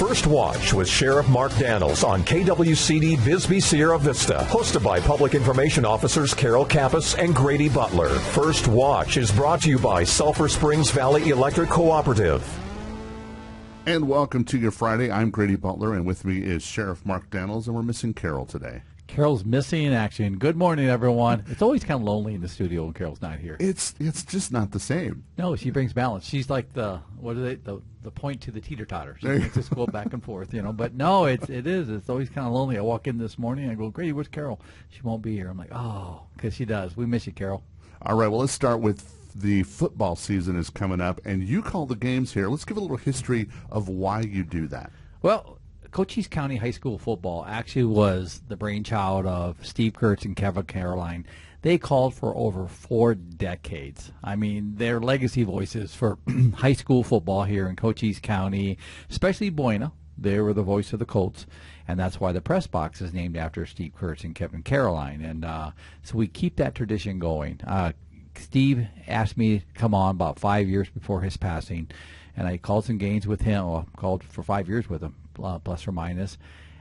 First Watch with Sheriff Mark Daniels on KWCD Bisbee Sierra Vista. Hosted by Public Information Officers Carol Kappas and Grady Butler. First Watch is brought to you by Sulphur Springs Valley Electric Cooperative. And welcome to your Friday. I'm Grady Butler, and with me is Sheriff Mark Daniels, and we're missing Carol today. Carol's missing in action. Good morning, everyone. It's always kind of lonely in the studio when Carol's not here. It's just not the same. No, she brings balance. She's like the point to the teeter-totter. She makes us go back and forth, But no, it is. It's always kind of lonely. I walk in this morning, I go, Grady, where's Carol? She won't be here. I'm like, oh, because she does. We miss you, Carol. All right, well, let's start with the football season is coming up, and you call the games here. Let's give a little history of why you do that. Well, Cochise County High School football actually was the brainchild of Steve Kurtz and Kevin Caroline. They called for over 4 decades. I mean, they're legacy voices for high school football here in Cochise County, especially Buena. They were the voice of the Colts, and that's why the press box is named after Steve Kurtz and Kevin Caroline. And so we keep that tradition going. Steve asked me to come on about 5 years before his passing, and I called some games with him. Well, called for 5 years with him, plus or minus.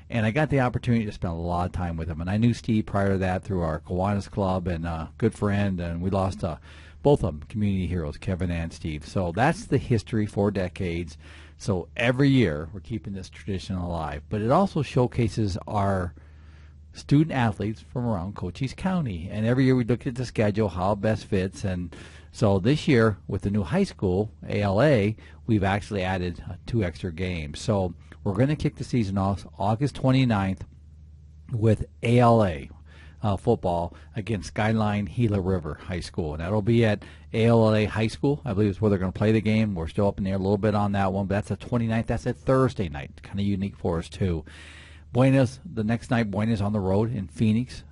And I got the opportunity to spend a lot of time with him. And I knew Steve prior to that through our Kiwanis Club and good friend. And we lost both of them, community heroes, Kevin and Steve. So that's the history, 4 decades. So every year we're keeping this tradition alive. But it also showcases our student athletes from around Cochise County. And every year we look at the schedule, how it best fits. And so this year, with the new high school, ALA, we've actually added 2 extra games. So we're going to kick the season off August 29th with ALA football against Skyline Gila River High School. And that'll be at ALA High School. I believe is where they're going to play the game. We're still up in there a little bit on that one, but that's the 29th. That's a Thursday night. Kind of unique for us, too. Buena's, the next night, Buena's on the road in Phoenix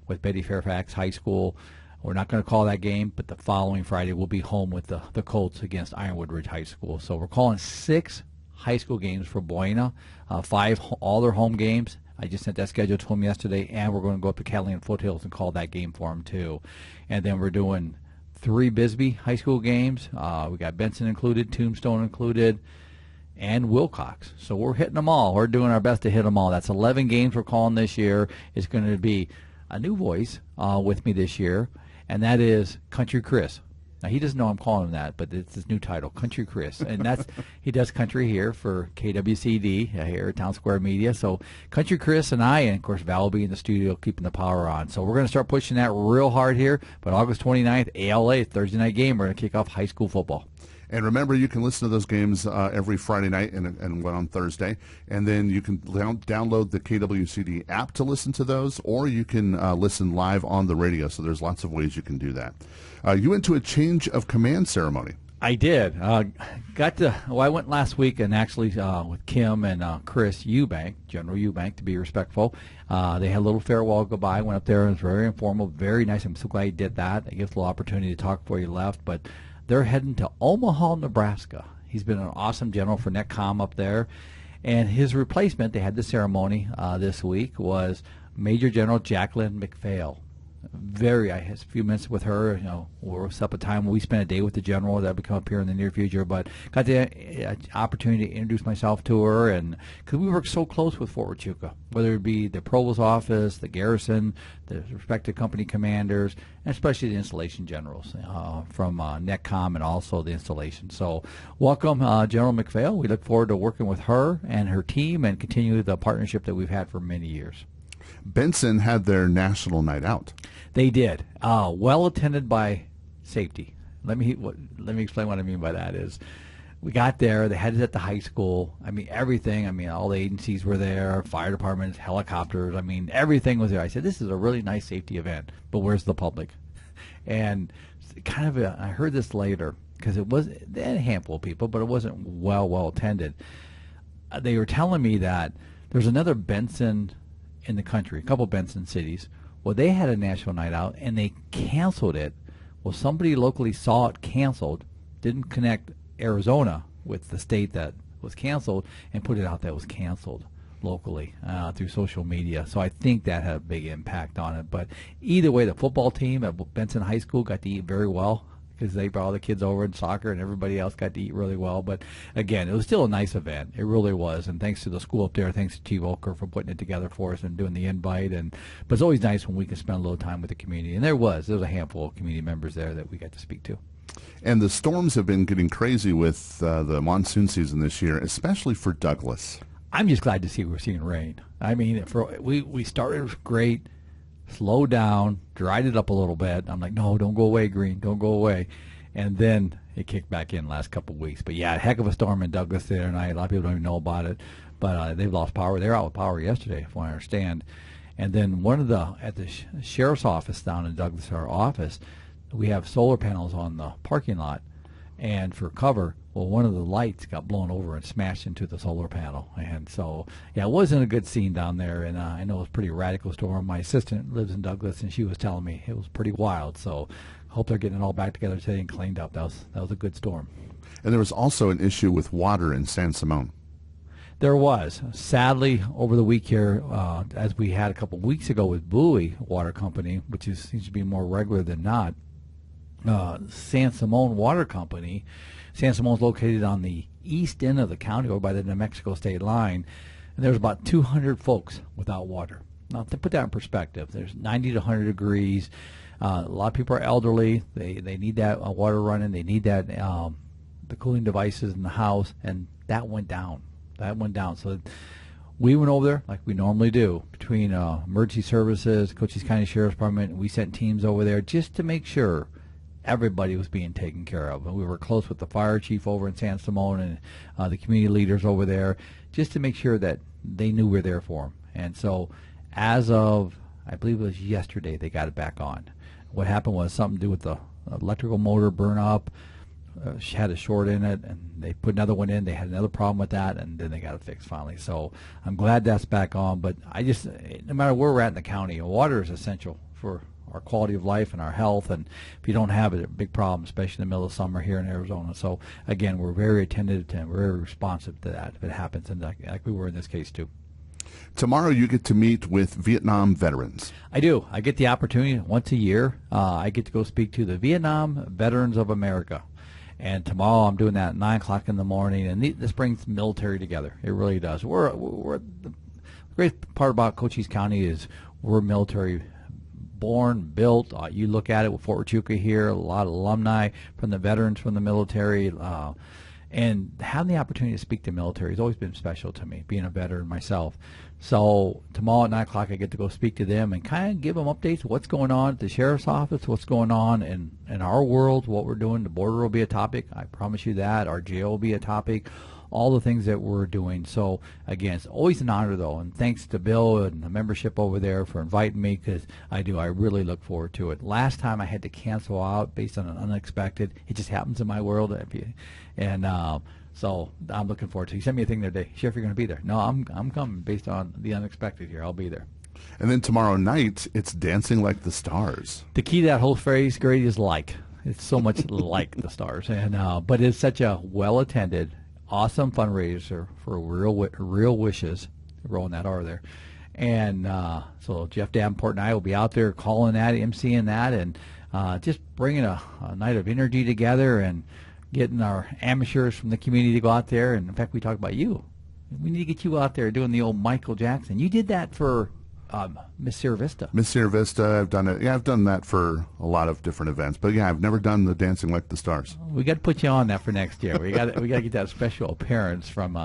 with Betty Fairfax High School. We're not going to call that game, but the following Friday we'll be home with the Colts against Ironwood Ridge High School. So we're calling 6 high school games for Buena, 5 all their home games. I just sent that schedule to them yesterday, and we're going to go up to Catalina Foothills and call that game for them too. And then we're doing 3 Bisbee high school games. We got Benson included, Tombstone included, and Wilcox. So we're hitting them all. We're doing our best to hit them all. That's 11 games we're calling this year. It's going to be a new voice with me this year, and that is Country Chris. Now, he doesn't know I'm calling him that, but it's his new title, Country Chris. And that's he does country here for KWCD here at Town Square Media. So Country Chris and I, and, of course, Val will be in the studio keeping the power on. So we're going to start pushing that real hard here. But August 29th, ALA, Thursday night game, we're going to kick off high school football. And remember, you can listen to those games every Friday night and one on Thursday. And then you can download the KWCD app to listen to those, or you can listen live on the radio. So there's lots of ways you can do that. You went to a change of command ceremony. I did. I went last week and actually with Kim and Chris Eubank, General Eubank, to be respectful. They had a little farewell goodbye. Went up there. It was very informal, very nice. I'm so glad you did that. It gives a little opportunity to talk before you left. But they're heading to Omaha, Nebraska. He's been an awesome general for NetCom up there. And his replacement, they had the ceremony this week, was Major General Jacqueline McPhail. I had a few minutes with her. We'll set up a time when we spent a day with the general. That'll come up here in the near future. But got the opportunity to introduce myself to her, and because we work so close with Fort Huachuca, whether it be the provost office, the garrison, the respective company commanders, and especially the installation generals from NetCom and also the installation. So welcome, General McPhail. We look forward to working with her and her team and continue the partnership that we've had for many years. Benson had their national night out. They did. Well attended by safety. Let me explain what I mean by that is we got there. They had it at the high school. I mean, everything. I mean, all the agencies were there, fire departments, helicopters. I mean, everything was there. I said, this is a really nice safety event, but where's the public? And I heard this later because they had a handful of people, but it wasn't well attended. They were telling me that there's another Benson in the country, a couple Benson cities. Well, they had a national night out, and they canceled it. Well, somebody locally saw it canceled, didn't connect Arizona with the state that was canceled, and put it out that it was canceled locally through social media. So I think that had a big impact on it. But either way, the football team at Benson High School got to eat very well. because they brought all the kids over in soccer, and everybody else got to eat really well. But again, it was still a nice event. It really was. And thanks to the school up there, thanks to Chief Oker for putting it together for us and doing the invite. But it's always nice when we can spend a little time with the community. And there was a handful of community members there that we got to speak to. And the storms have been getting crazy with the monsoon season this year, especially for Douglas. I'm just glad to see we're seeing rain. I mean, we started great, slowed down, dried it up a little bit. I'm like, no, don't go away, Green, don't go away. And then it kicked back in the last couple of weeks. But yeah, a heck of a storm in Douglas the other night. A lot of people don't even know about it, but they've lost power. They're out with power yesterday, if I understand. And then at the sheriff's office down in Douglas, our office, we have solar panels on the parking lot, and for cover, well, one of the lights got blown over and smashed into the solar panel. And so, yeah, it wasn't a good scene down there. And I know it was a pretty radical storm. My assistant lives in Douglas, and she was telling me it was pretty wild. So I hope they're getting it all back together today and cleaned up. That was a good storm. And there was also an issue with water in San Simon. There was. Sadly, over the week here, as we had a couple of weeks ago with Bowie Water Company, which seems to be more regular than not, San Simon Water Company. San Simon's located on the east end of the county, over by the New Mexico state line, and there's about 200 folks without water. Now, to put that in perspective, there's 90 to 100 degrees. A lot of people are elderly. They need that water running. They need that the cooling devices in the house, and that went down. So we went over there like we normally do between emergency services, Cochise County Sheriff's Department, and we sent teams over there just to make sure everybody was being taken care of. And we were close with the fire chief over in San Simon and the community leaders over there just to make sure that they knew we were there for them. And so as of, I believe it was yesterday, they got it back on. What happened was something to do with the electrical motor burn up. She had a short in it, and they put another one in. They had another problem with that, and then they got it fixed finally. So I'm glad that's back on. But no matter where we're at in the county, water is essential for our quality of life and our health, and if you don't have it, it's a big problem, especially in the middle of summer here in Arizona. So again, we're very attentive to and we're very responsive to that if it happens, and like we were in this case too. Tomorrow you get to meet with Vietnam veterans. I do. I get the opportunity once a year. I get to go speak to the Vietnam Veterans of America. And tomorrow I'm doing that at 9 o'clock in the morning, and this brings military together. It really does. The great part about Cochise County is we're military born, built. You look at it with Fort Huachuca here, a lot of alumni from the veterans from the military. And having the opportunity to speak to military has always been special to me, being a veteran myself. So tomorrow at 9 o'clock I get to go speak to them and kind of give them updates of what's going on at the sheriff's office, what's going on in our world, what we're doing. The border will be a topic. I promise you that. Our jail will be a topic. All the things that we're doing. So, again, it's always an honor, though, and thanks to Bill and the membership over there for inviting me, because I really look forward to it. Last time I had to cancel out based on an unexpected. It just happens in my world. So I'm looking forward to it. He sent me a thing the other day. Sheriff, you're going to be there. No, I'm coming based on the unexpected here. I'll be there. And then tomorrow night, it's Dancing Like the Stars. The key to that whole phrase, Grady, is like. It's so much like the stars. But it's such a well-attended, awesome fundraiser for Real Wishes. Rolling that R there. And so Jeff Davenport and I will be out there calling that, emceeing that, and just bringing a night of energy together and getting our amateurs from the community to go out there. And in fact, we talked about you. We need to get you out there doing the old Michael Jackson. You did that for Miss Sierra Vista. Miss Sierra Vista, I've done it. Yeah, I've done that for a lot of different events. But yeah, I've never done the Dancing Like the Stars. We got to put you on that for next year. We got to get that special appearance from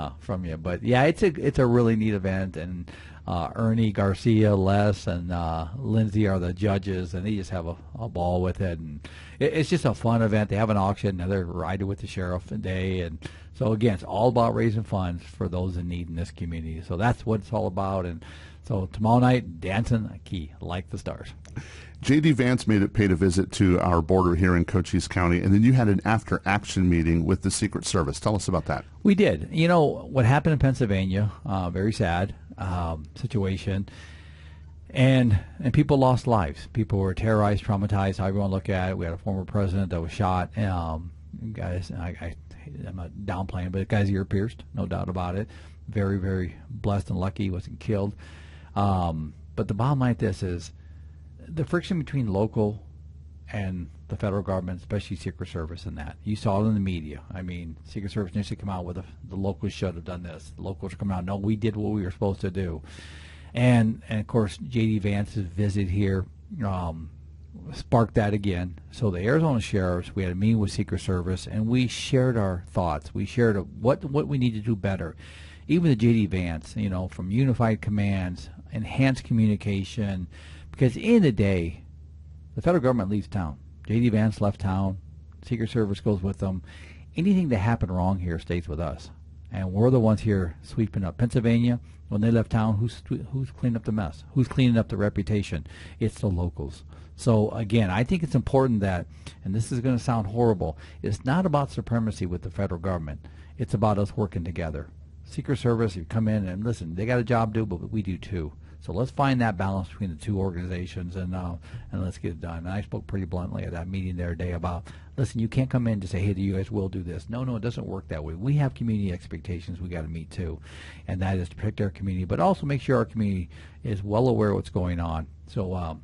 you. But yeah, it's a really neat event, and Ernie Garcia, Les, and Lindsay are the judges, and they just have a ball with it. And it's just a fun event. They have an auction, another Rider with the Sheriff day, and so again, it's all about raising funds for those in need in this community. So that's what it's all about. And so tomorrow night, dancing like the stars. J.D. Vance paid a visit to our border here in Cochise County, and then you had an after-action meeting with the Secret Service. Tell us about that. We did. You know, what happened in Pennsylvania, very sad situation, and people lost lives. People were terrorized, traumatized, however you want to look at it. We had a former president that was shot. Guys, I'm not downplaying, but the guy's ear pierced, no doubt about it. Very, very blessed and lucky he wasn't killed. But the bottom line of this is the friction between local and the federal government, especially Secret Service, and that. You saw it in the media. I mean, Secret Service initially come out with the locals should have done this. The locals are coming out, no, we did what we were supposed to do. And of course, J.D. Vance's visit here sparked that again. So the Arizona sheriffs, we had a meeting with Secret Service, and we shared our thoughts. We shared what we need to do better. Even the J.D. Vance, from unified commands, enhanced communication, because at the end of the day, the federal government leaves town. J.D. Vance left town. Secret Service goes with them. Anything that happened wrong here stays with us. And we're the ones here sweeping up. Pennsylvania, when they left town, who's cleaning up the mess? Who's cleaning up the reputation? It's the locals. So, again, I think it's important that, and this is going to sound horrible, it's not about supremacy with the federal government. It's about us working together. Secret Service, you come in and listen, they got a job to do, but we do too. So let's find that balance between the two organizations and let's get it done. And I spoke pretty bluntly at that meeting there today about, listen, you can't come in to say, hey, you guys will do this. No, it doesn't work that way. We have community expectations we got to meet too, and that is to protect our community, but also make sure our community is well aware of what's going on. So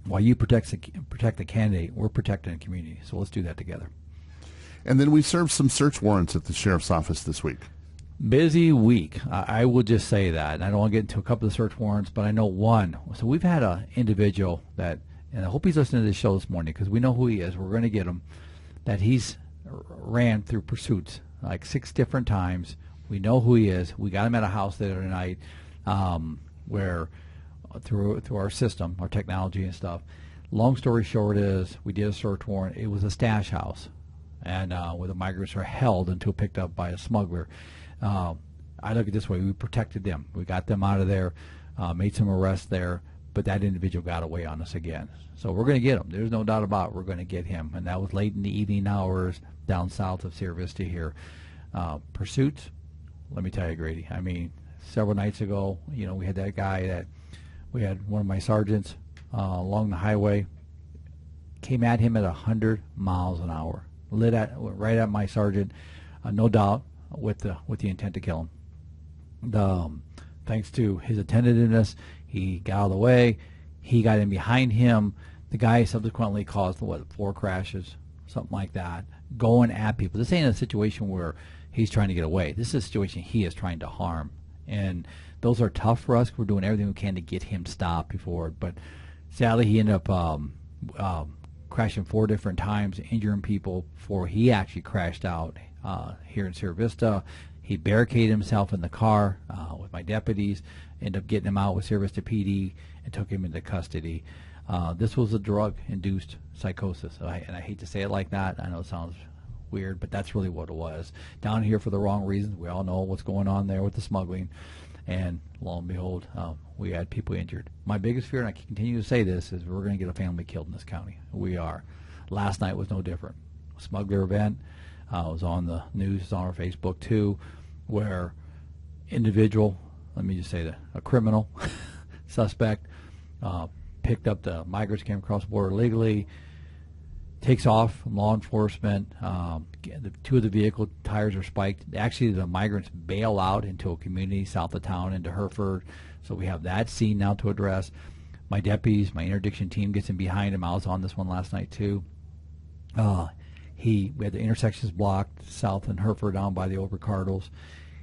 while you protect the candidate, we're protecting the community. So let's do that together. And then we served some search warrants at the sheriff's office this week. Busy week. I will just say that. And I don't want to get into a couple of search warrants, but I know one. So we've had an individual that, and I hope he's listening to this show this morning because we know who he is. We're going to get him. That he's ran through pursuits like 6 different times. We know who he is. We got him at a house the other night where through our system, our technology and stuff. Long story short is we did a search warrant. It was a stash house, and where the migrants were held until picked up by a smuggler. I look at it this way: we protected them. We got them out of there, made some arrests there, but that individual got away on us again. So we're going to get him. There's no doubt about it. We're going to get him, and that was late in the evening hours down south of Sierra Vista here. Pursuits, let me tell you, Grady. I mean, several nights ago, we had that guy that we had one of my sergeants along the highway, came at him at 100 miles an hour, right at my sergeant, no doubt, with the intent to kill him. Thanks to his attentiveness, he got out of the way. He got in behind him. The guy subsequently caused 4 crashes, something like that, going at people. This ain't a situation where he's trying to get away. This is a situation he is trying to harm, and those are tough for us. We're doing everything we can to get him stopped before, but sadly he ended up crashing 4 different times, injuring people before he actually crashed out here in Sierra Vista. He barricaded himself in the car with my deputies, ended up getting him out with Sierra Vista PD and took him into custody. This was a drug-induced psychosis, and I hate to say it like that. I know it sounds weird, but that's really what it was. Down here for the wrong reasons. We all know what's going on there with the smuggling, and lo and behold, we had people injured. My biggest fear, and I continue to say this, is we're going to get a family killed in this county. We are. Last night was no different. A smuggler event. It was on the news, it's on our Facebook too, where individual, let me just say that, a criminal suspect picked up the migrants, came across the border illegally, takes off from law enforcement. 2 of the vehicle tires are spiked. Actually, the migrants bail out into a community south of town, into Hereford. So we have that scene now to address. My deputies, my interdiction team gets in behind him. I was on this one last night too. We had the intersections blocked south in Hereford down by the old Ricardos.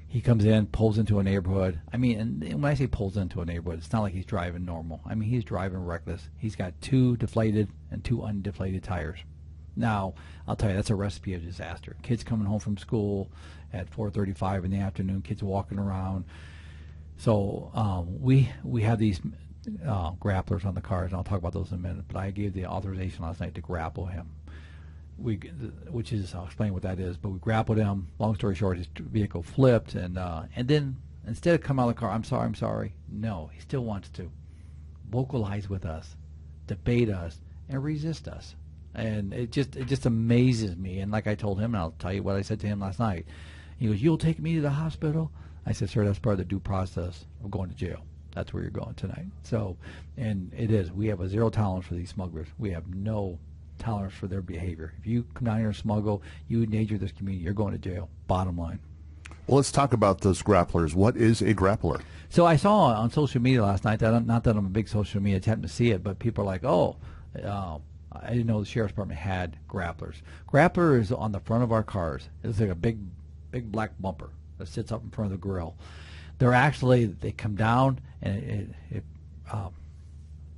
He comes in, pulls into a neighborhood. I mean, and when I say pulls into a neighborhood, it's not like he's driving normal. I mean, he's driving reckless. He's got 2 deflated and 2 undeflated tires. Now, I'll tell you, that's a recipe of disaster. Kids coming home from school at 4:35 in the afternoon, kids walking around. So we have these grapplers on the cars, and I'll talk about those in a minute, but I gave the authorization last night to grapple him. Which is, I'll explain what that is, but we grappled him. Long story short, his vehicle flipped, and then instead of coming out of the car, I'm sorry. No, he still wants to vocalize with us, debate us, and resist us. And it just amazes me. And like I told him, and I'll tell you what I said to him last night. He goes, "You'll take me to the hospital?" I said, "Sir, that's part of the due process of going to jail. That's where you're going tonight." So, and it is. We have a 0 tolerance for these smugglers. We have no tolerance for their behavior. If you come down here and smuggle, you endanger this community, you're going to jail. Bottom line. Well, let's talk about those grapplers. What is a grappler? So I saw on social media last night, not that I'm a big social media, I happened to see it, but people are like, I didn't know the sheriff's department had grapplers. Grappler is on the front of our cars. It's like a big black bumper that sits up in front of the grill. They come down, and it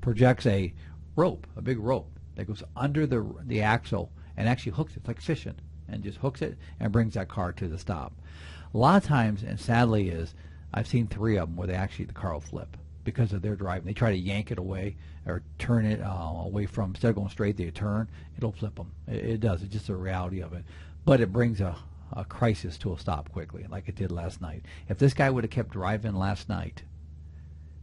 projects a big rope that goes under the axle and actually hooks it. It's like fishing, and just hooks it and brings that car to the stop. A lot of times, and sadly I've seen 3 of them where the car will flip because of their driving. They try to yank it away or turn it away from, instead of going straight, they turn, it'll flip them. It does. It's just the reality of it. But it brings a crisis to a stop quickly, like it did last night. If this guy would have kept driving last night,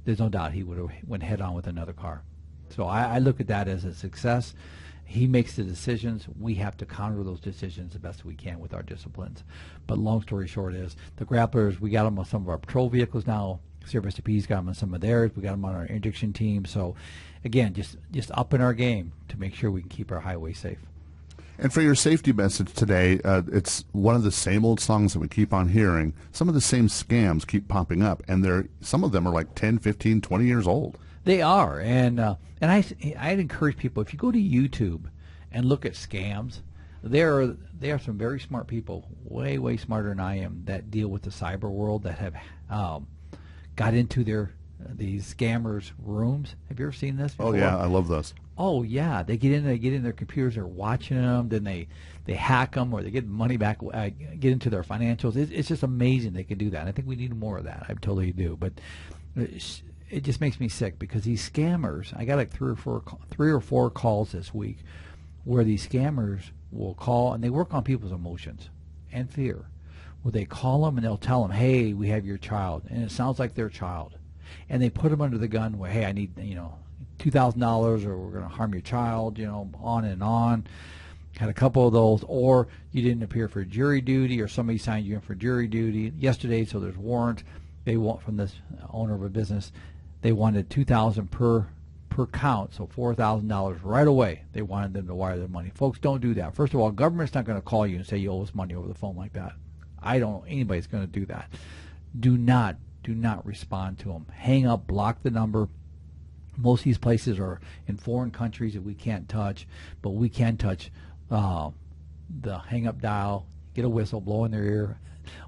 there's no doubt he would have went head on with another car. So I look at that as a success. He makes the decisions. We have to counter those decisions the best we can with our disciplines. But long story short is, the grapplers, we got them on some of our patrol vehicles now. CRSP's got them on some of theirs. We got them on our interdiction team. So, again, just upping our game to make sure we can keep our highway safe. And for your safety message today, it's one of the same old songs that we keep on hearing. Some of the same scams keep popping up, and some of them are like 10, 15, 20 years old. They are, and I'd encourage people, if you go to YouTube and look at scams, there are some very smart people, way smarter than I am, that deal with the cyber world, that have got into these scammers' rooms. Have you ever seen this before? Oh yeah, I love those. Oh yeah, they get in their computers, they're watching them, then they hack them, or they get money back, get into their financials. It's just amazing they can do that. And I think we need more of that. I totally do, but it just makes me sick, because these scammers, I got like 3 or 4 calls this week where these scammers will call, and they work on people's emotions and fear. Where they call them and they'll tell them, hey, we have your child, and it sounds like their child, and they put them under the gun where, hey, I need $2,000, or we're going to harm your child, on and on. Had a couple of those. Or you didn't appear for jury duty, or somebody signed you in for jury duty yesterday, so there's warrant. They want, from this owner of a business, they wanted $2,000 per count, so $4,000 right away. They wanted them to wire their money. Folks, don't do that. First of all, government's not going to call you and say you owe us money over the phone like that. I don't know anybody's going to do that. Do not respond to them. Hang up, block the number. Most of these places are in foreign countries that we can't touch, but we can touch the hang up dial, get a whistle, blow in their ear,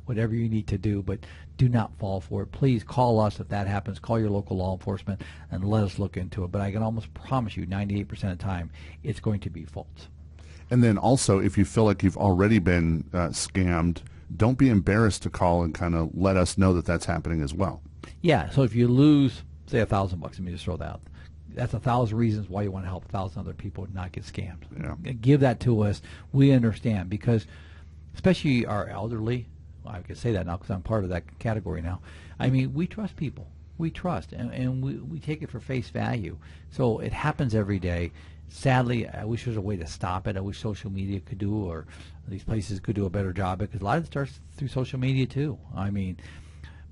whatever you need to do, but do not fall for it. Please call us if that happens. Call your local law enforcement and let us look into it. But I can almost promise you 98% of the time it's going to be false. And then also, if you feel like you've already been scammed, don't be embarrassed to call and kind of let us know that that's happening as well. Yeah, so if you lose, say, $1,000, let me just throw that out. That's 1,000 reasons why you want to help 1,000 other people not get scammed. Yeah. Give that to us. We understand, because especially our elderly, I can say that now because I'm part of that category now. I mean, we trust people. We trust, and we take it for face value. So it happens every day. Sadly, I wish there was a way to stop it. I wish social media could do, or these places could do a better job, because a lot of it starts through social media too. I mean,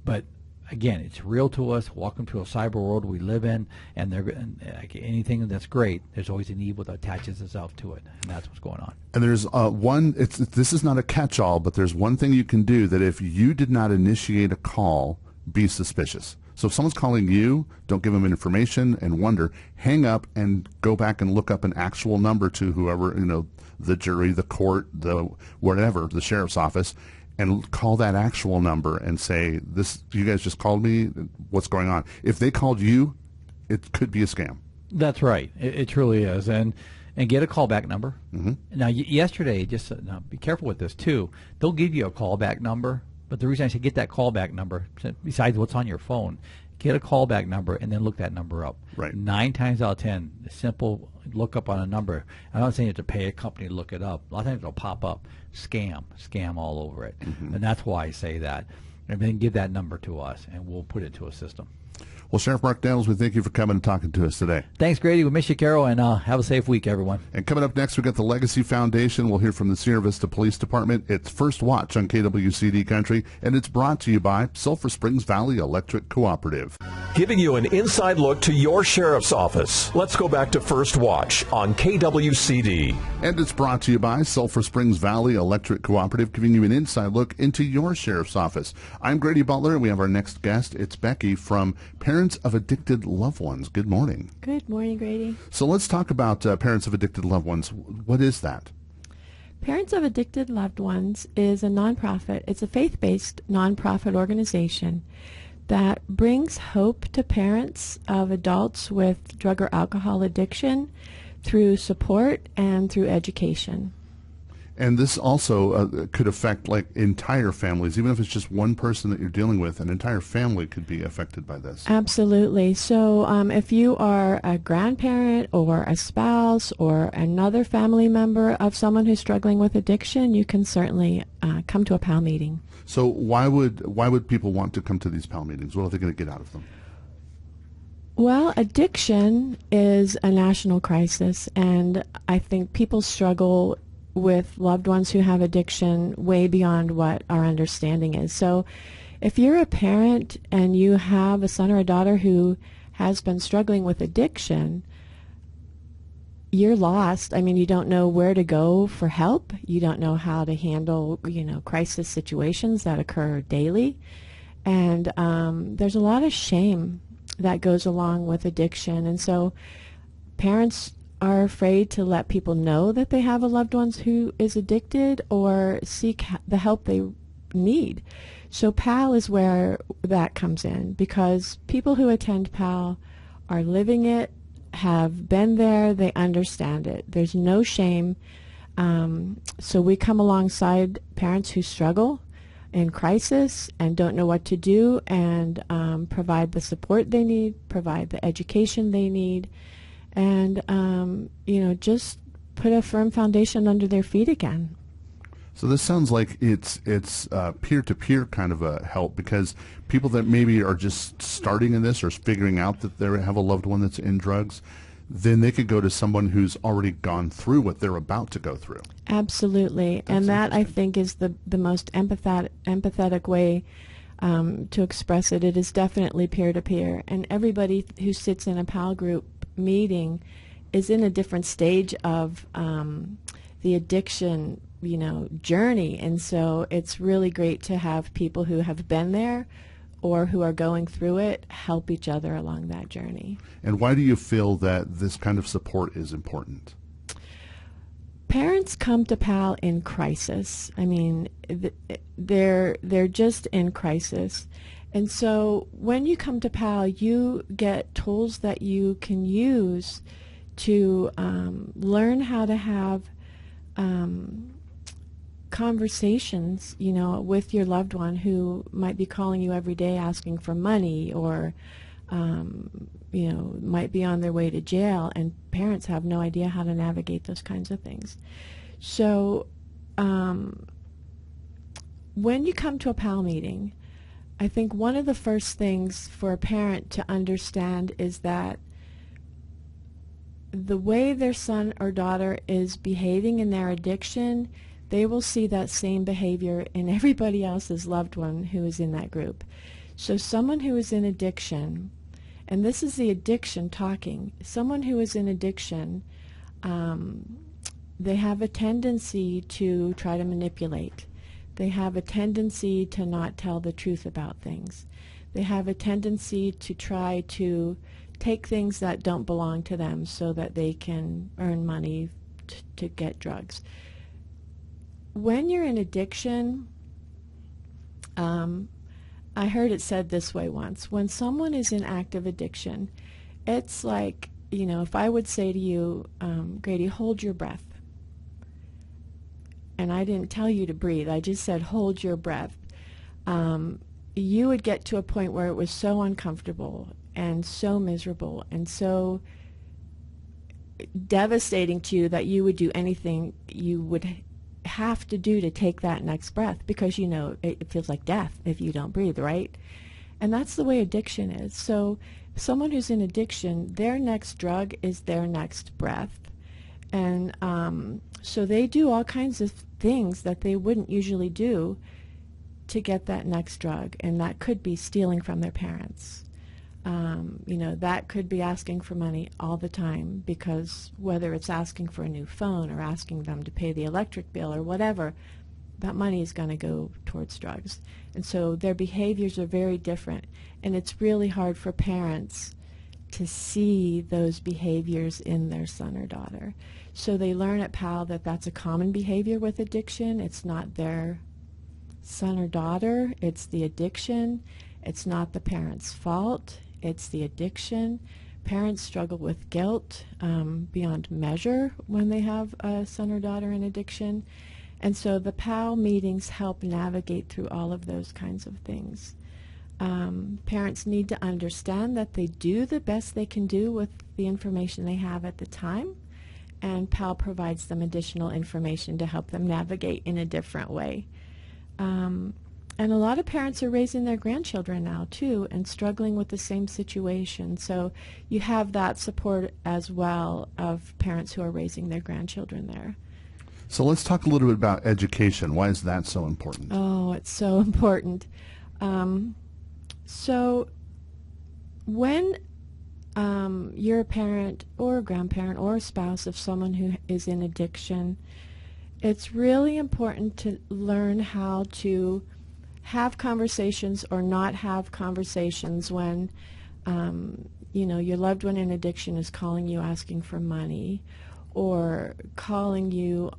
but again, it's real to us. Welcome to a cyber world we live in, and like anything that's great, there's always an evil that attaches itself to it, and that's what's going on. And there's this is not a catch-all, but there's one thing you can do, that if you did not initiate a call, be suspicious. So if someone's calling you, don't give them information and wonder. Hang up and go back and look up an actual number to whoever, the jury, the court, the whatever, the sheriff's office, and call that actual number and say, "This, you guys just called me. What's going on?" If they called you, it could be a scam. That's right. It truly is, and get a callback number. Mm-hmm. Now, yesterday, just now, be careful with this too. They'll give you a callback number. But the reason I say get that callback number, besides what's on your phone, get a callback number and then look that number up. Right. 9 times out of 10, a simple look up on a number. I'm not saying you have to pay a company to look it up. A lot of times it'll pop up, scam all over it. Mm-hmm. And that's why I say that. And then give that number to us, and we'll put it to a system. Well, Sheriff Mark Daniels, we thank you for coming and talking to us today. Thanks, Grady. We miss you, Carol, and have a safe week, everyone. And coming up next, we got the Legacy Foundation. We'll hear from the Sierra Vista Police Department. It's First Watch on KWCD Country, and it's brought to you by Sulphur Springs Valley Electric Cooperative. Giving you an inside look to your sheriff's office. Let's go back to First Watch on KWCD. And it's brought to you by Sulphur Springs Valley Electric Cooperative, giving you an inside look into your sheriff's office. I'm Grady Butler, and we have our next guest. It's Becky from Parent parents of addicted loved ones. Good morning. Good morning, Grady. So let's talk about parents of addicted loved ones. What is that? Parents of Addicted Loved Ones is a nonprofit. It's a faith-based nonprofit organization that brings hope to parents of adults with drug or alcohol addiction through support and through education. And this also could affect like entire families, even if it's just one person that you're dealing with. An entire family could be affected by this. Absolutely. So if you are a grandparent or a spouse or another family member of someone who's struggling with addiction, you can certainly come to a PAL meeting. So why would people want to come to these PAL meetings? What are they going to get out of them? Well, addiction is a national crisis, and I think people struggle with loved ones who have addiction way beyond what our understanding is. So if you're a parent and you have a son or a daughter who has been struggling with addiction, you're lost. I mean, you don't know where to go for help. You don't know how to handle, crisis situations that occur daily. And there's a lot of shame that goes along with addiction. And so parents are afraid to let people know that they have a loved one who is addicted or seek the help they need. So PAL is where that comes in, because people who attend PAL are living it, have been there, they understand it. There's no shame. So we come alongside parents who struggle in crisis and don't know what to do, and provide the support they need, provide the education they need, and just put a firm foundation under their feet again. So this sounds like it's peer-to-peer kind of a help, because people that maybe are just starting in this or figuring out that they have a loved one that's in drugs, then they could go to someone who's already gone through what they're about to go through. Absolutely. And that, I think, is the most empathetic way to express it. It is definitely peer-to-peer. And everybody who sits in a PAL group meeting is in a different stage of the addiction journey, and so it's really great to have people who have been there or who are going through it help each other along that journey. And why do you feel that this kind of support is important? Parents come to PAL in crisis. I mean, they're just in crisis. And so when you come to PAL, you get tools that you can use to learn how to have conversations, with your loved one who might be calling you every day asking for money, or might be on their way to jail, and parents have no idea how to navigate those kinds of things. So when you come to a PAL meeting, I think one of the first things for a parent to understand is that the way their son or daughter is behaving in their addiction, they will see that same behavior in everybody else's loved one who is in that group. So someone who is in addiction, and this is the addiction talking, someone who is in addiction, they have a tendency to try to manipulate. They have a tendency to not tell the truth about things. They have a tendency to try to take things that don't belong to them so that they can earn money to get drugs. When you're in addiction, I heard it said this way once: when someone is in active addiction, it's like, if I would say to you, Grady, hold your breath. And I didn't tell you to breathe, I just said hold your breath. You would get to a point where it was so uncomfortable and so miserable and so devastating to you that you would do anything you would have to do to take that next breath, because it feels like death if you don't breathe, right? And that's the way addiction is. So someone who's in addiction, their next drug is their next breath. And so they do all kinds of things that they wouldn't usually do to get that next drug, and that could be stealing from their parents. That could be asking for money all the time, because whether it's asking for a new phone or asking them to pay the electric bill or whatever, that money is going to go towards drugs. And so their behaviors are very different. And it's really hard for parents to see those behaviors in their son or daughter. So they learn at PAL that that's a common behavior with addiction. It's not their son or daughter, it's the addiction. It's not the parent's fault, it's the addiction. Parents struggle with guilt beyond measure when they have a son or daughter in addiction. And so the PAL meetings help navigate through all of those kinds of things. Parents need to understand that they do the best they can do with the information they have at the time, and PAL provides them additional information to help them navigate in a different way. And a lot of parents are raising their grandchildren now, too, and struggling with the same situation. So you have that support as well of parents who are raising their grandchildren there. So let's talk a little bit about education. Why is that so important? Oh, it's so important. So when you're a parent or a grandparent or a spouse of someone who is in addiction, it's really important to learn how to have conversations or not have conversations when your loved one in addiction is calling you asking for money, or calling you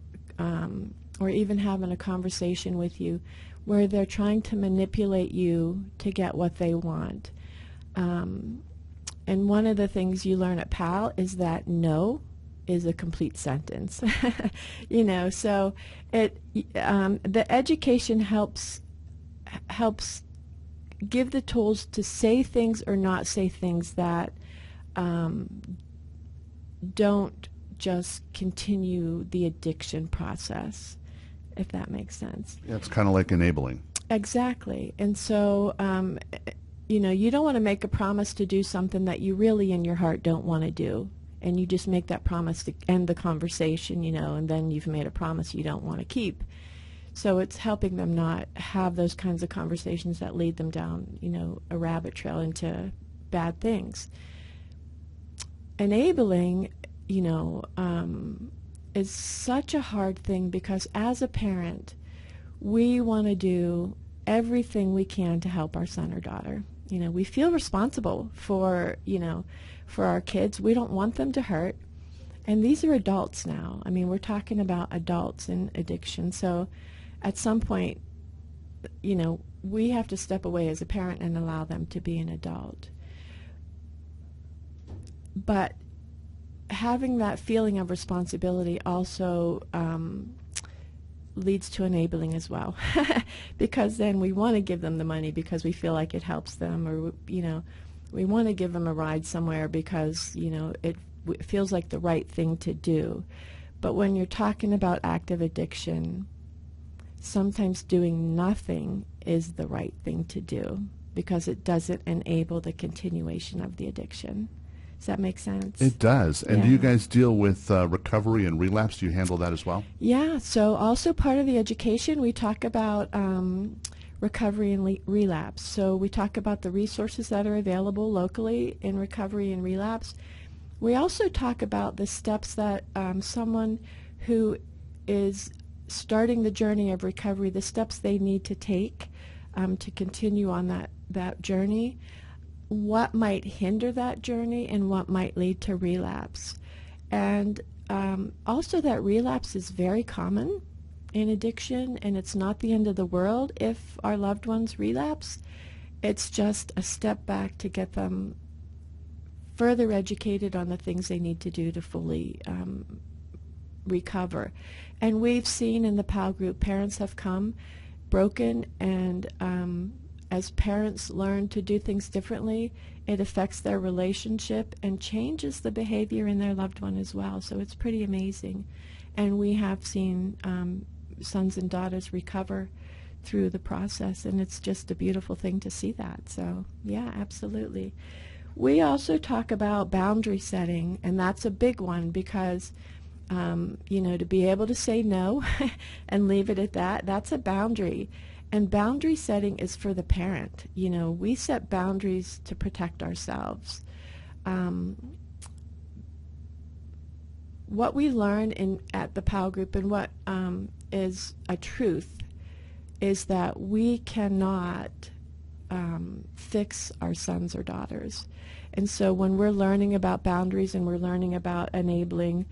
or even having a conversation with you where they're trying to manipulate you to get what they want. And one of the things you learn at PAL is that no is a complete sentence. So the education helps give the tools to say things or not say things that don't just continue the addiction process, if that makes sense. Yeah, it's kind of like enabling. Exactly. And so, you don't want to make a promise to do something that you really in your heart don't want to do. And you just make that promise to end the conversation, and then you've made a promise you don't want to keep. So it's helping them not have those kinds of conversations that lead them down, a rabbit trail into bad things. Enabling, is such a hard thing, because as a parent, we want to do everything we can to help our son or daughter. We feel responsible for our kids. We don't want them to hurt. And these are adults now. I mean, we're talking about adults in addiction. So at some point, we have to step away as a parent and allow them to be an adult. But having that feeling of responsibility also leads to enabling as well, because then we want to give them the money because we feel like it helps them, or we want to give them a ride somewhere because it feels like the right thing to do. But when you're talking about active addiction, sometimes doing nothing is the right thing to do because it doesn't enable the continuation of the addiction. Does that make sense? It does. And Yeah. do you guys deal with recovery and relapse? Do you handle that as well? Yeah, so also part of the education, we talk about recovery and relapse. So we talk about the resources that are available locally in recovery and relapse. We also talk about the steps that someone who is starting the journey of recovery, the steps they need to take to continue on that journey, what might hinder that journey, and what might lead to relapse. And also that relapse is very common in addiction, and it's not the end of the world if our loved ones relapse. It's just a step back to get them further educated on the things they need to do to fully recover. And we've seen in the PAL group, parents have come broken, and as parents learn to do things differently, it affects their relationship and changes the behavior in their loved one as well. So it's pretty amazing. And we have seen sons and daughters recover through the process, and it's just a beautiful thing to see that. So yeah, absolutely. We also talk about boundary setting, and that's a big one because to be able to say no and leave it at that, that's a boundary. And boundary setting is for the parent. We set boundaries to protect ourselves. What we learn at the PAL group, and what is a truth, is that we cannot fix our sons or daughters. And so when we're learning about boundaries and we're learning about enabling,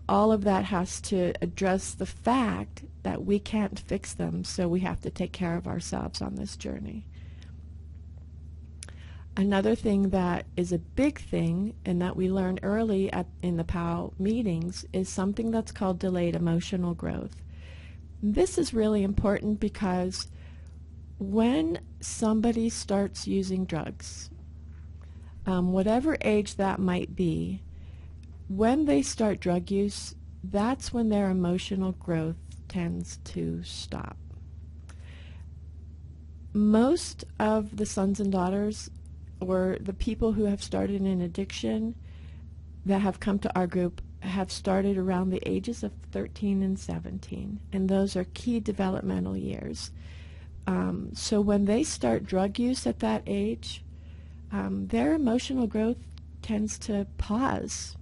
all of that has to address the fact that we can't fix them, so we have to take care of ourselves on this journey. Another thing that is a big thing and that we learn early in the POW meetings is something that's called delayed emotional growth. This is really important because when somebody starts using drugs, whatever age that might be, when they start drug use, that's when their emotional growth tends to stop. Most of the sons and daughters, or the people who have started an addiction that have come to our group, have started around the ages of 13 and 17, and those are key developmental years. So when they start drug use at that age, their emotional growth tends to pause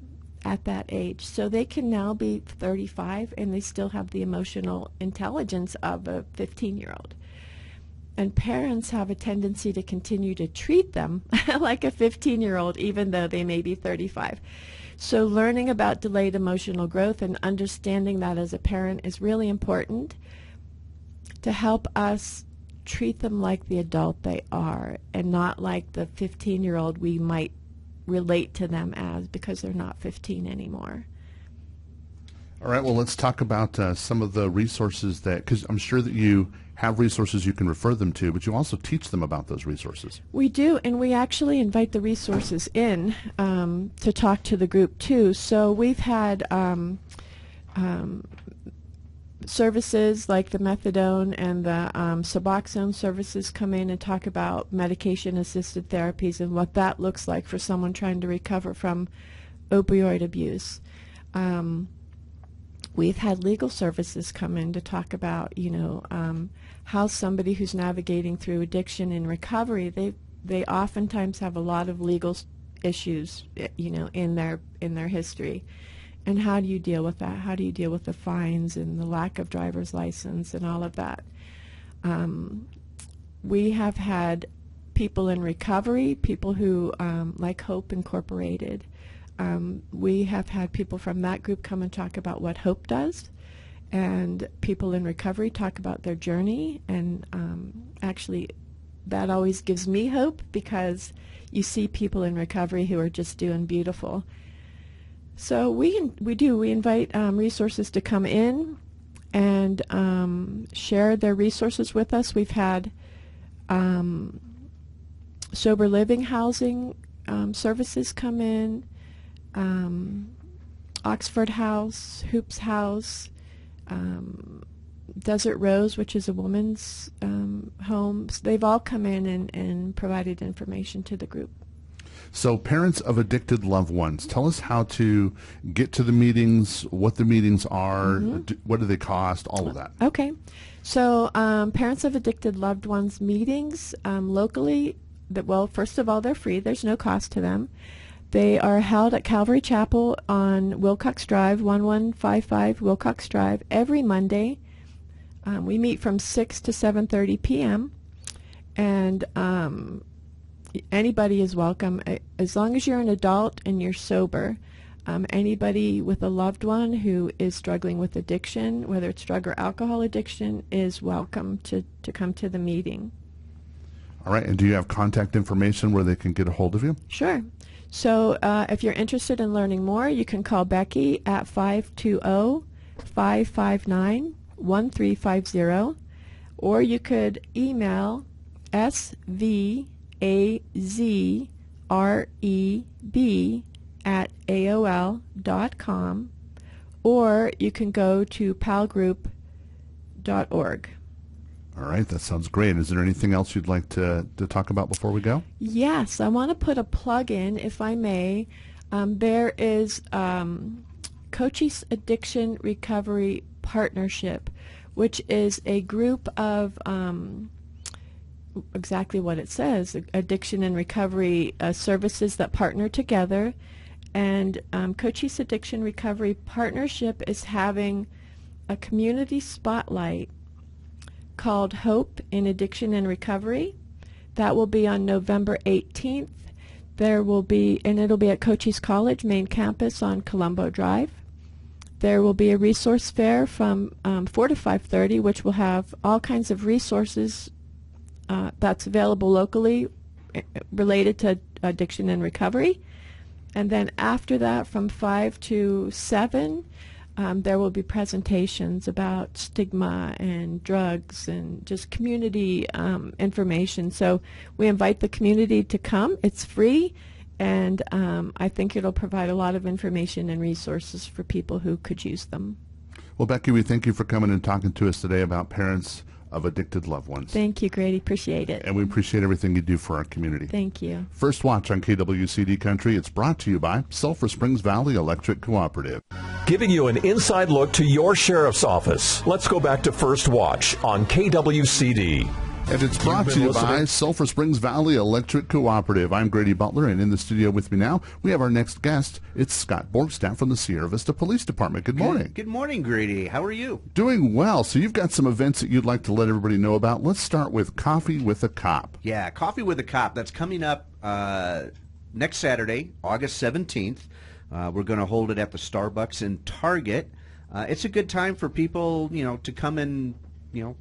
at that age. So they can now be 35 and they still have the emotional intelligence of a 15-year-old. And parents have a tendency to continue to treat them like a 15-year-old even though they may be 35. So learning about delayed emotional growth and understanding that as a parent is really important to help us treat them like the adult they are and not like the 15-year-old we might relate to them as, because they're not 15 anymore. All right, well, let's talk about some of the resources that, because I'm sure that you have resources you can refer them to, but you also teach them about those resources. We do, and we actually invite the resources in to talk to the group too. So we've had services like the methadone and the Suboxone services come in and talk about medication-assisted therapies and what that looks like for someone trying to recover from opioid abuse. We've had legal services come in to talk about, how somebody who's navigating through addiction and recovery, they oftentimes have a lot of legal issues, in their history. And how do you deal with that? How do you deal with the fines and the lack of driver's license and all of that? We have had people in recovery, people who, like Hope Incorporated. We have had people from that group come and talk about what Hope does, and people in recovery talk about their journey, and actually that always gives me hope because you see people in recovery who are just doing beautiful. So we invite resources to come in and share their resources with us. We've had sober living housing services come in, Oxford House, Hoops House, Desert Rose, which is a woman's home. So they've all come in and provided information to the group. So parents of addicted loved ones, tell us how to get to the meetings, what the meetings are, what do they cost, all of that. Okay. So parents of addicted loved ones meetings locally, first of all, they're free. There's no cost to them. They are held at Calvary Chapel on Wilcox Drive, 1155 Wilcox Drive, every Monday. We meet from 6 to 7:30 p.m. And anybody is welcome, as long as you're an adult and you're sober. Anybody with a loved one who is struggling with addiction, whether it's drug or alcohol addiction, is welcome to come to the meeting. All right, and do you have contact information where they can get a hold of you? Sure. So if you're interested in learning more, you can call Becky at 520-559-1350, or you could email svazreb@aol.com, or you can go to palgroup.org. All right, that sounds great. Is there anything else you'd like to talk about before we go? Yes, I want to put a plug in, if I may. There is Cochise Addiction Recovery Partnership, which is a group of exactly what it says, addiction and recovery services that partner together. And Cochise Addiction Recovery Partnership is having a community spotlight called Hope in Addiction and Recovery. That will be on November 18th. There will be, and it'll be at Cochise College main campus on Colombo Drive. There will be a resource fair from 4 to 5:30, which will have all kinds of resources that's available locally related to addiction and recovery. And then after that, from 5 to 7, there will be presentations about stigma and drugs and just community information. So we invite the community to come. It's free, and I think it'll provide a lot of information and resources for people who could use them. Well, Becky, we thank you for coming and talking to us today about parents of addicted loved ones. Thank you, Grady. Appreciate it. And we appreciate everything you do for our community. Thank you. First Watch on KWCD Country. It's brought to you by Sulphur Springs Valley Electric Cooperative. Giving you an inside look to your sheriff's office. Let's go back to First Watch on KWCD. And it's brought to you by Sulphur Springs Valley Electric Cooperative. I'm Grady Butler, and in the studio with me now, we have our next guest. It's Scott Borgstaff from the Sierra Vista Police Department. Good morning. Good morning, Grady. How are you? Doing well. So you've got some events that you'd like to let everybody know about. Let's start with Coffee with a Cop. Yeah, Coffee with a Cop. That's coming up next Saturday, August 17th. We're going to hold it at the Starbucks in Target. It's a good time for people, to come and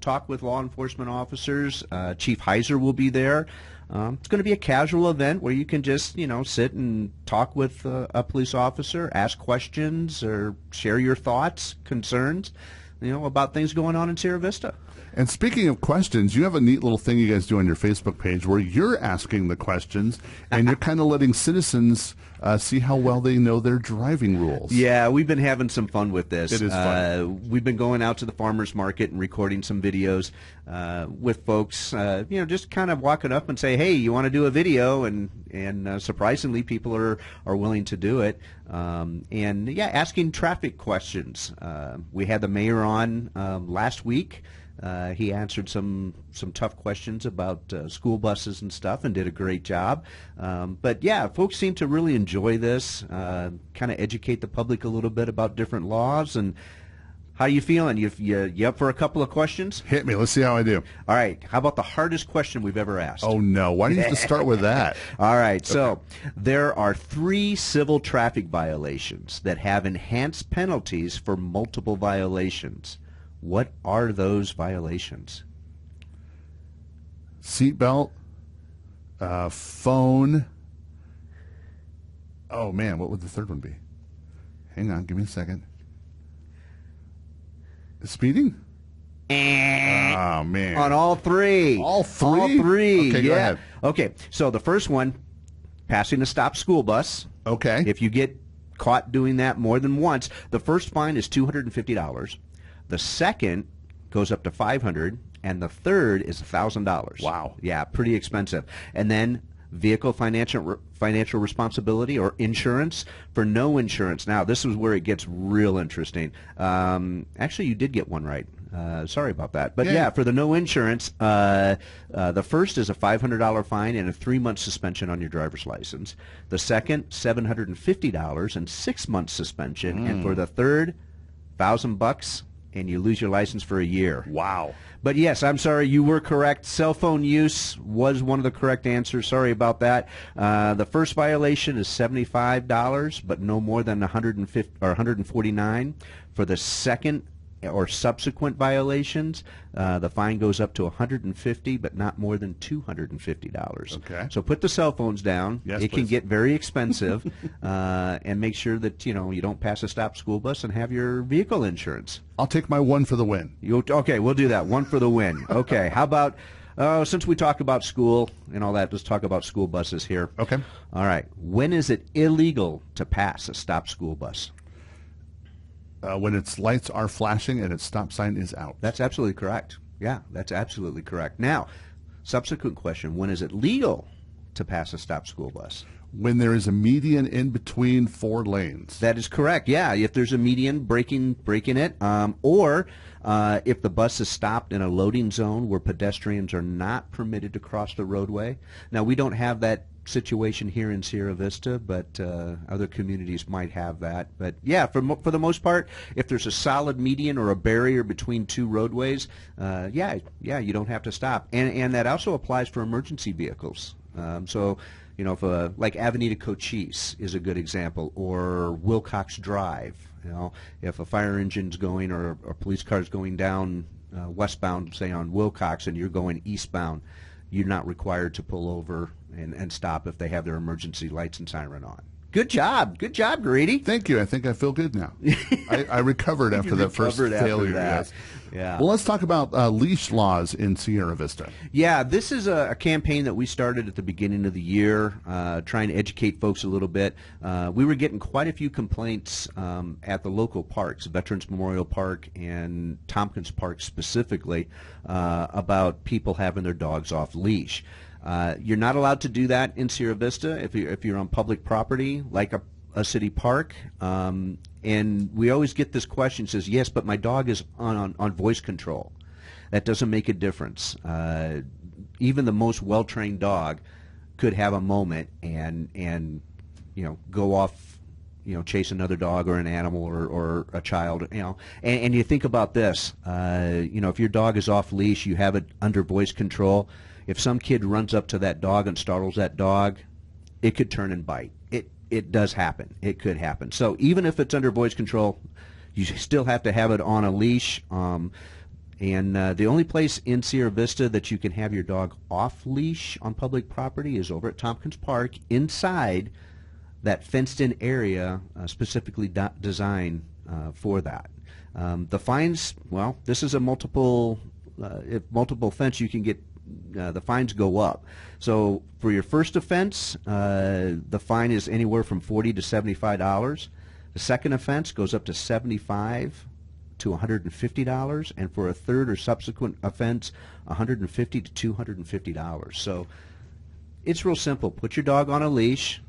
talk with law enforcement officers. Chief Heiser will be there. It's going to be a casual event where you can just, sit and talk with a police officer, ask questions, or share your thoughts, concerns, about things going on in Sierra Vista. And speaking of questions, you have a neat little thing you guys do on your Facebook page where you're asking the questions and you're kind of letting citizens see how well they know their driving rules. Yeah, we've been having some fun with this. It is fun. We've been going out to the farmers market and recording some videos with folks, just kind of walking up and say, hey, you want to do a video? And surprisingly, people are willing to do it. Asking traffic questions. We had the mayor on last week. He answered some tough questions about school buses and stuff and did a great job. But yeah, folks seem to really enjoy this, kind of educate the public a little bit about different laws. And how you feeling? You up for a couple of questions? Hit me. Let's see how I do. All right. How about the hardest question we've ever asked? Oh, no. Why do you have to start with that? All right. So there are 3 civil traffic violations that have enhanced penalties for multiple violations. What are those violations? Seatbelt, phone. Oh, man, what would the third one be? Hang on, give me a second. Speeding? Oh, man. On all 3. All 3? All 3, Okay, yeah. go ahead. Okay, so the first one, passing a stopped school bus. Okay. If you get caught doing that more than once, the first fine is $250. The second goes up to $500, and the third is $1,000. Wow. Yeah, pretty expensive. And then vehicle financial responsibility or insurance for no insurance. Now, this is where it gets real interesting. Actually, you did get one right. Sorry about that. But yeah, for the no insurance, the first is a $500 fine and a 3-month suspension on your driver's license. The second, $750 and 6-month suspension. And for the third, $1,000 and you lose your license for a year. Wow. But yes, I'm sorry, you were correct. Cell phone use was one of the correct answers. Sorry about that. The first violation is $75, but no more than $150 or $149. For the second or subsequent violations, the fine goes up to $150, but not more than $250. Okay. So put the cell phones down. Yes, it can please. get very expensive, and make sure that you don't pass a stopped school bus and have your vehicle insurance. I'll take my one for the win. Okay, we'll do that. One for the win. Okay, how about since we talked about school and all that, let's talk about school buses here. Okay. All right. When is it illegal to pass a stopped school bus? When its lights are flashing and its stop sign is out. That's absolutely correct. Yeah, that's absolutely correct. Now, subsequent question, when is it legal to pass a stopped school bus? when there is a median in between 4 lanes. That is correct. Yeah, if there's a median, breaking it, or if the bus is stopped in a loading zone where pedestrians are not permitted to cross the roadway. Now, we don't have that situation here in Sierra Vista, but other communities might have that. But yeah, for the most part, if there's a solid median or a barrier between 2 roadways, yeah, you don't have to stop. And that also applies for emergency vehicles. So, you know, if like Avenida Cochise is a good example, or Wilcox Drive. You know, if a fire engine's going or a police car's going down westbound, say on Wilcox, and you're going eastbound, you're not required to pull over and stop if they have their emergency lights and siren on. Good job, Grady. Thank you. I think I feel good now. I recovered after that first failure. Yes. Yeah. Well, let's talk about leash laws in Sierra Vista. Yeah, this is a campaign that we started at the beginning of the year, trying to educate folks a little bit. We were getting quite a few complaints at the local parks, Veterans Memorial Park and Tompkins Park specifically, about people having their dogs off leash. You're not allowed to do that in Sierra Vista if you're on public property like a city park. And we always get this question, says, yes, but my dog is on voice control. That doesn't make a difference. Even the most well-trained dog could have a moment and you know, go off, you know, chase another dog or an animal or a child, you know. And you think about this, you know, if your dog is off leash, you have it under voice control. If some kid runs up to that dog and startles that dog, it could turn and bite. It does happen. It could happen. So even if it's under voice control, you still have to have it on a leash. And the only place in Sierra Vista that you can have your dog off leash on public property is over at Tompkins Park, inside that fenced-in area specifically designed for that. The fines, well, this is a multiple offense. You can get the fines go up. So for your first offense, the fine is anywhere from $40 to $75. The second offense goes up to $75 to $150, and for a third or subsequent offense, $150 to $250. So it's real simple. Put your dog on a leash.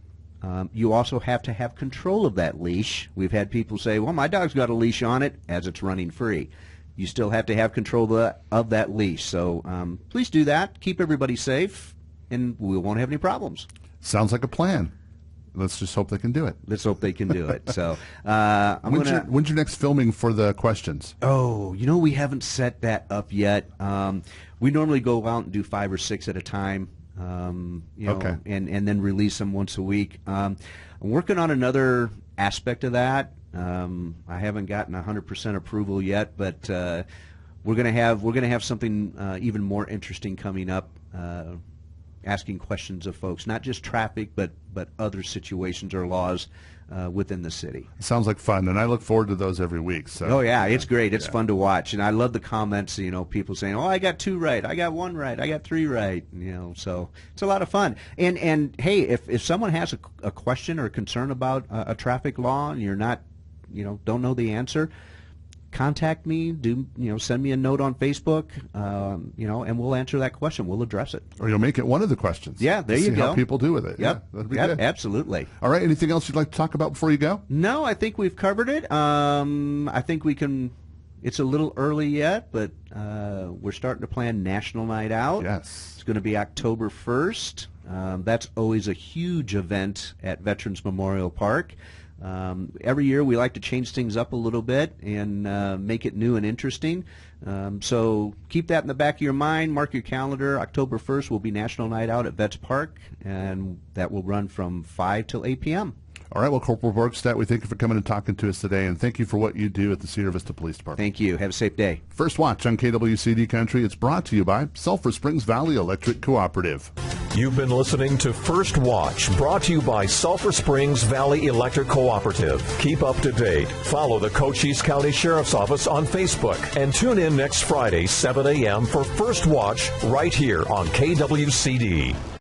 You also have to have control of that leash. We've had people say, well, my dog's got a leash on it as it's running free. You still have to have control of that leash. So please do that. Keep everybody safe, and we won't have any problems. Sounds like a plan. Let's just hope they can do it. Let's hope they can do it. So when's your next filming for the questions? Oh, you know, we haven't set that up yet. We normally go out and do 5 or 6 at a time. You know, okay. and then release them once a week. I'm working on another aspect of that. I haven't gotten 100% approval yet, but we're gonna have something even more interesting coming up. Asking questions of folks, not just traffic, but other situations or laws within the city. Sounds like fun, and I look forward to those every week. So. Oh yeah, it's great. It's fun to watch, and I love the comments. You know, people saying, "Oh, I got 2 right. I got 1 right. I got 3 right." You know, so it's a lot of fun. And hey, if someone has a question or a concern about a traffic law and you're not, you know, don't know the answer, contact me. Send me a note on Facebook. You know, and we'll answer that question. We'll address it. Or you'll make it one of the questions. Yeah, there you see go. How people do with it. Yep. Yeah, that'd be good. Absolutely. All right. Anything else you'd like to talk about before you go? No, I think we've covered it. I think we can. It's a little early yet, but we're starting to plan National Night Out. Yes. It's going to be October 1st. That's always a huge event at Veterans Memorial Park. Every year we like to change things up a little bit and make it new and interesting. So keep that in the back of your mind. Mark your calendar. October 1st will be National Night Out at Vets Park, and that will run from 5 till 8 p.m. All right. Well, Corporal Borgstadt, we thank you for coming and talking to us today, and thank you for what you do at the Sierra Vista Police Department. Thank you. Have a safe day. First Watch on KWCD Country. It's brought to you by Sulphur Springs Valley Electric Cooperative. You've been listening to First Watch, brought to you by Sulphur Springs Valley Electric Cooperative. Keep up to date. Follow the Cochise County Sheriff's Office on Facebook, and tune in next Friday, 7 a.m. for First Watch right here on KWCD.